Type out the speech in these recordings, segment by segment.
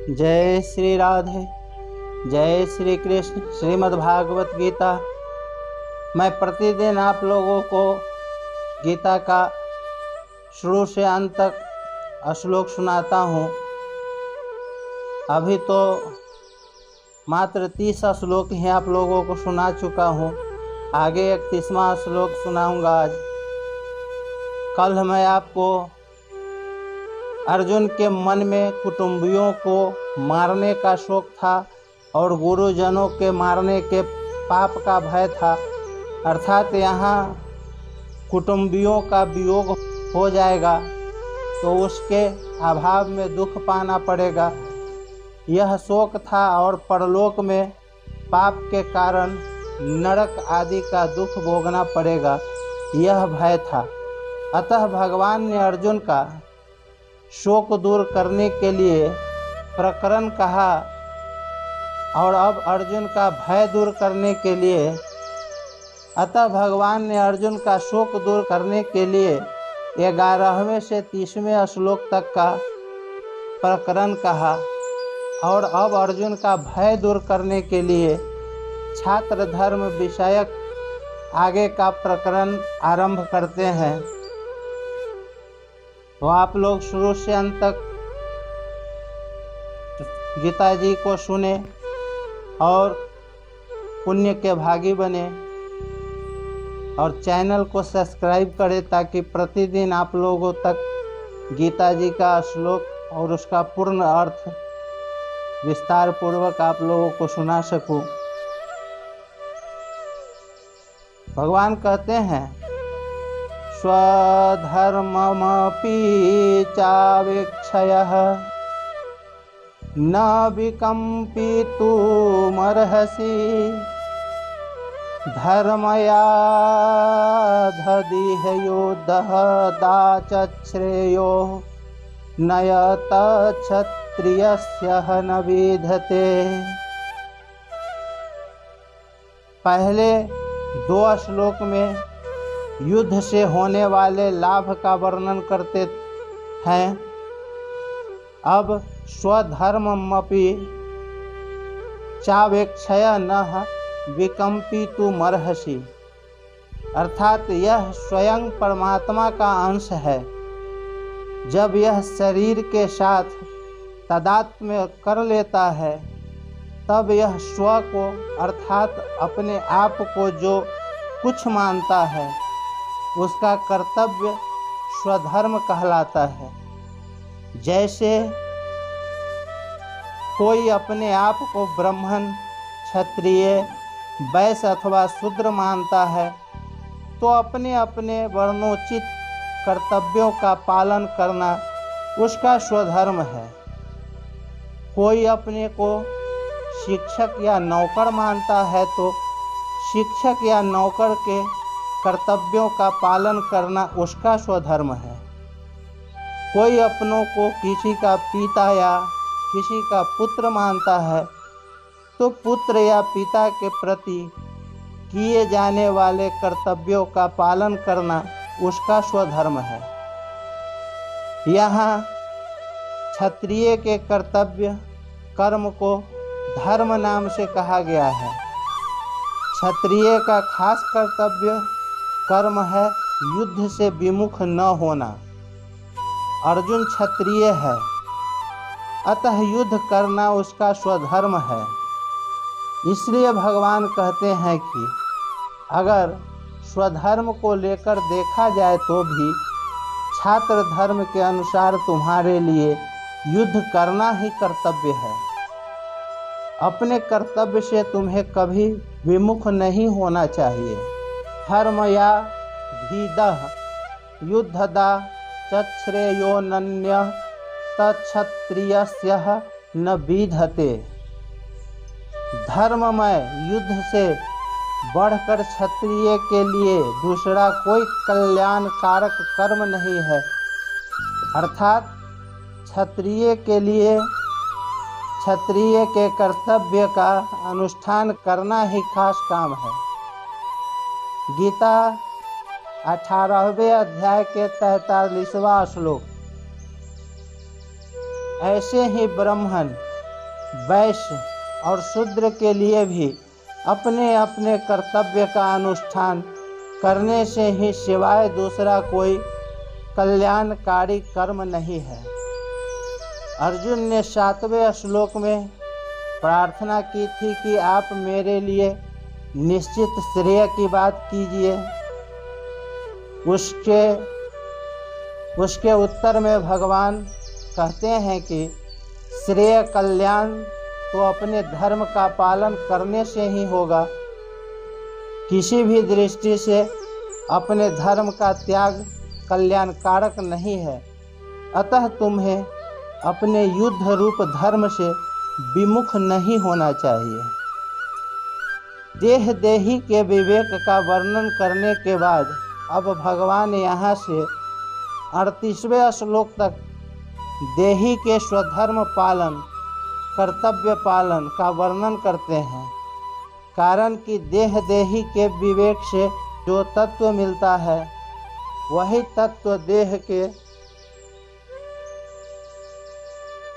जय श्री राधे, जय श्री कृष्ण। श्रीमद् भागवत गीता। मैं प्रतिदिन आप लोगों को गीता का शुरू से अंत तक श्लोक सुनाता हूँ। अभी तो मात्र 30 श्लोक ही आप लोगों को सुना चुका हूँ। आगे 31वां श्लोक सुनाऊंगा आज। कल मैं आपको अर्जुन के मन में कुटुंबियों को मारने का शौक था और गुरुजनों के मारने के पाप का भय था। अर्थात यहाँ कुटुंबियों का वियोग हो जाएगा तो उसके अभाव में दुख पाना पड़ेगा, यह शोक था। और परलोक में पाप के कारण नरक आदि का दुख भोगना पड़ेगा, यह भय था। अतः भगवान ने अर्जुन का शोक दूर करने के लिए प्रकरण कहा और अब अर्जुन का भय दूर करने के लिए भगवान ने अर्जुन का शोक दूर करने के लिए 11वें से 30वें श्लोक तक का प्रकरण कहा। और अब अर्जुन का भय दूर करने के लिए छात्र धर्म विषयक आगे का प्रकरण आरंभ करते हैं। तो आप लोग शुरू से अंत तक गीता जी को सुने और पुण्य के भागी बने और चैनल को सब्सक्राइब करें ताकि प्रतिदिन आप लोगों तक गीता जी का श्लोक और उसका पूर्ण अर्थ विस्तार पूर्वक आप लोगों को सुना सकूं। भगवान कहते हैं, स्वधर्ममपि चावेक्षयः न विकम्पितुमर्हसि धर्मयाधदिह्युद्धः दाचच्छ्रेयो नयतक्षत्रियस्य न विधते। पहले 2 श्लोक में युद्ध से होने वाले लाभ का वर्णन करते हैं। अब स्वधर्ममपि चावेक्षय न विकम्पितुमर्हसि, अर्थात यह स्वयं परमात्मा का अंश है। जब यह शरीर के साथ तादात्म्य कर लेता है तब यह स्व को अर्थात अपने आप को जो कुछ मानता है उसका कर्तव्य स्वधर्म कहलाता है। जैसे कोई अपने आप को ब्राह्मण, क्षत्रिय, वैश्य अथवा शूद्र मानता है तो अपने अपने वर्णोचित कर्तव्यों का पालन करना उसका स्वधर्म है। कोई अपने को शिक्षक या नौकर मानता है तो शिक्षक या नौकर के कर्तव्यों का पालन करना उसका स्वधर्म है। कोई अपनों को किसी का पिता या किसी का पुत्र मानता है तो पुत्र या पिता के प्रति किए जाने वाले कर्तव्यों का पालन करना उसका स्वधर्म है। यहाँ क्षत्रिय के कर्तव्य कर्म को धर्म नाम से कहा गया है। क्षत्रिय का खास कर्तव्य कर्म है युद्ध से विमुख न होना। अर्जुन क्षत्रिय है, अतः युद्ध करना उसका स्वधर्म है। इसलिए भगवान कहते हैं कि अगर स्वधर्म को लेकर देखा जाए तो भी छात्र धर्म के अनुसार तुम्हारे लिए युद्ध करना ही कर्तव्य है। अपने कर्तव्य से तुम्हें कभी विमुख नहीं होना चाहिए। धर्म या धीदः युद्धदा चच्छ्रेयोनन्यः तक्षत्रियस्य न विधते। धर्ममय युद्ध से बढ़कर क्षत्रिय के लिए दूसरा कोई कल्याणकारक कर्म नहीं है। अर्थात क्षत्रिय के लिए क्षत्रिय के कर्तव्य का अनुष्ठान करना ही खास काम है। गीता 18वें अध्याय के 43वां श्लोक। ऐसे ही ब्राह्मण, वैश्य और शूद्र के लिए भी अपने अपने कर्तव्य का अनुष्ठान करने से ही सिवाय दूसरा कोई कल्याणकारी कर्म नहीं है। अर्जुन ने 7वें श्लोक में प्रार्थना की थी कि आप मेरे लिए निश्चित श्रेय की बात कीजिए। उसके उत्तर में भगवान कहते हैं कि श्रेय कल्याण तो अपने धर्म का पालन करने से ही होगा। किसी भी दृष्टि से अपने धर्म का त्याग कल्याणकारक नहीं है। अतः तुम्हें अपने युद्ध रूप धर्म से विमुख नहीं होना चाहिए। देह देही के विवेक का वर्णन करने के बाद अब भगवान यहाँ से 38वें श्लोक तक देही के स्वधर्म पालन, कर्तव्य पालन का वर्णन करते हैं। कारण कि देह देही के विवेक से जो तत्व मिलता है वही तत्व देह के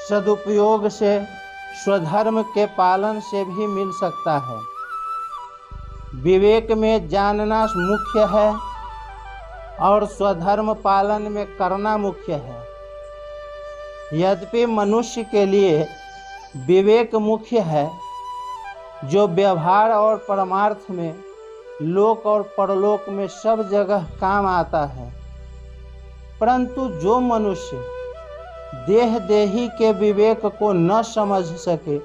सदुपयोग से स्वधर्म के पालन से भी मिल सकता है। विवेक में जानना मुख्य है और स्वधर्म पालन में करना मुख्य है। यद्यपि मनुष्य के लिए विवेक मुख्य है, जो व्यवहार और परमार्थ में, लोक और परलोक में सब जगह काम आता है, परंतु जो मनुष्य देह देही के विवेक को न समझ सके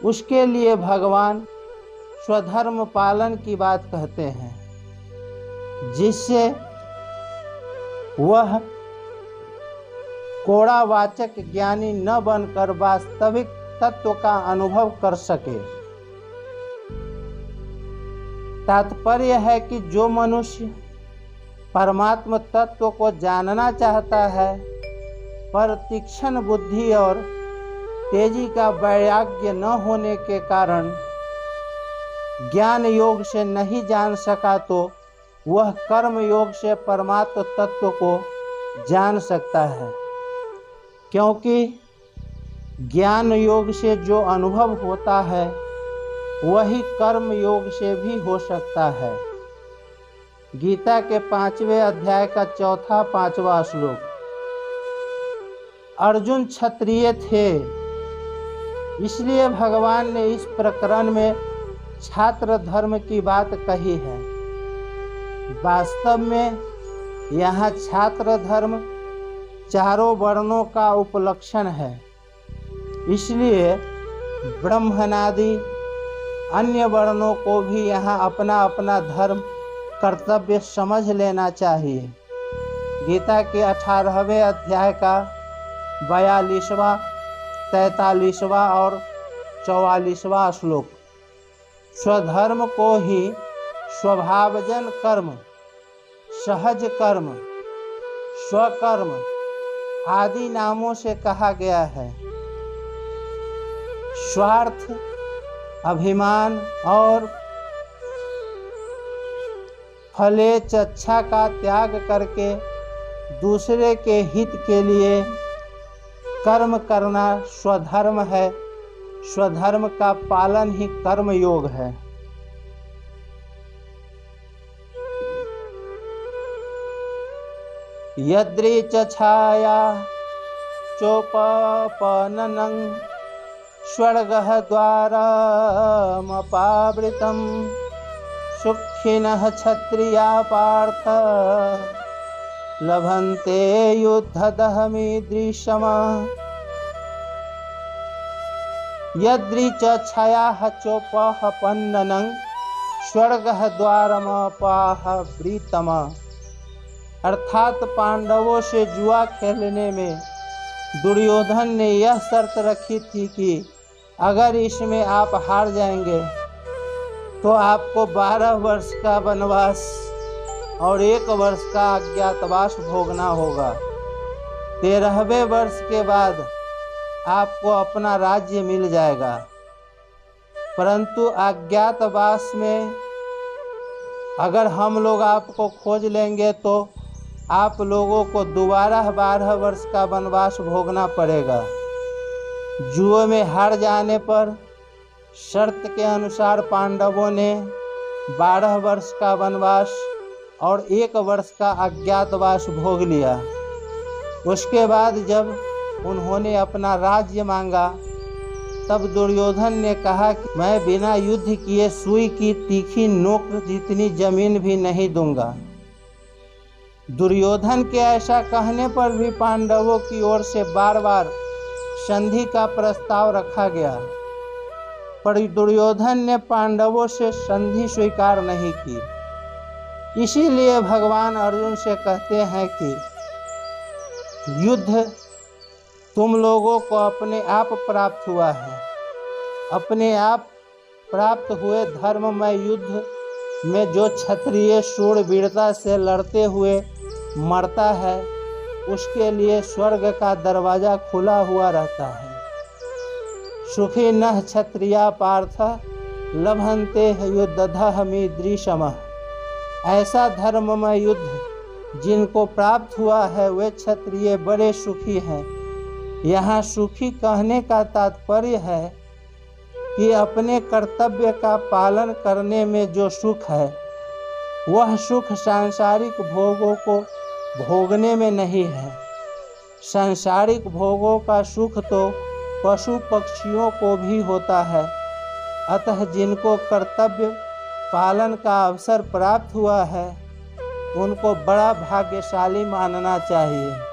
उसके लिए भगवान स्वधर्म पालन की बात कहते हैं, जिससे वह कोड़ावाचक ज्ञानी न बनकर वास्तविक तत्व का अनुभव कर सके। तात्पर्य है कि जो मनुष्य परमात्म तत्व को जानना चाहता है पर तीक्ष्ण बुद्धि और तेजी का वैराग्य न होने के कारण ज्ञान योग से नहीं जान सका, तो वह कर्म योग से परमात्म तत्व को जान सकता है। क्योंकि ज्ञान योग से जो अनुभव होता है वही कर्म योग से भी हो सकता है। गीता के 5वें अध्याय का 4-5वां श्लोक। अर्जुन क्षत्रिय थे, इसलिए भगवान ने इस प्रकरण में छात्र धर्म की बात कही है। वास्तव में यहाँ छात्र धर्म चारों वर्णों का उपलक्षण है, इसलिए ब्राह्मणादि अन्य वर्णों को भी यहाँ अपना अपना धर्म कर्तव्य समझ लेना चाहिए। गीता के 18वें अध्याय का 42वां, 43वां और 44वां श्लोक। स्वधर्म को ही स्वभावजन कर्म, सहज कर्म, स्वकर्म आदि नामों से कहा गया है। स्वार्थ, अभिमान और फलेच्छा का त्याग करके दूसरे के हित के लिए कर्म करना स्वधर्म है। स्वधर्म का पालन ही कर्म योग है। यद्री च छाया चोपननं स्वर्गः द्वारमपावृतं सुखिनः क्षत्रिया पार्थ लभन्ते युद्धदहमीदृशम्। यद्री च छायाः चोपननं स्वर्गः द्वारमपावृतम्। अर्थात पांडवों से जुआ खेलने में दुर्योधन ने यह शर्त रखी थी कि अगर इसमें आप हार जाएंगे तो आपको 12 वर्ष का वनवास और 1 वर्ष का अज्ञातवास भोगना होगा। 13वें वर्ष के बाद आपको अपना राज्य मिल जाएगा, परंतु अज्ञातवास में अगर हम लोग आपको खोज लेंगे तो आप लोगों को दोबारा 12 वर्ष का वनवास भोगना पड़ेगा। जुए में हार जाने पर शर्त के अनुसार पांडवों ने 12 वर्ष का वनवास और 1 वर्ष का अज्ञातवास भोग लिया। उसके बाद जब उन्होंने अपना राज्य मांगा तब दुर्योधन ने कहा कि मैं बिना युद्ध किए सुई की तीखी नोक जितनी जमीन भी नहीं दूंगा। दुर्योधन के ऐसा कहने पर भी पांडवों की ओर से बार बार संधि का प्रस्ताव रखा गया, पर दुर्योधन ने पांडवों से संधि स्वीकार नहीं की। इसीलिए भगवान अर्जुन से कहते हैं कि युद्ध तुम लोगों को अपने आप प्राप्त हुआ है। अपने आप प्राप्त हुए धर्ममय युद्ध में जो क्षत्रिय शूरवीरता से लड़ते हुए मरता है उसके लिए स्वर्ग का दरवाजा खुला हुआ रहता है। सुखी नः क्षत्रिया पार्थ लभन्ते युद्धधः मीदृशमः। ऐसा धर्ममय युद्ध जिनको प्राप्त हुआ है वे क्षत्रिय बड़े सुखी हैं। यहाँ सुखी कहने का तात्पर्य है कि अपने कर्तव्य का पालन करने में जो सुख है वह सुख सांसारिक भोगों को भोगने में नहीं है। सांसारिक भोगों का सुख तो पशु पक्षियों को भी होता है। अतः जिनको कर्तव्य पालन का अवसर प्राप्त हुआ है उनको बड़ा भाग्यशाली मानना चाहिए।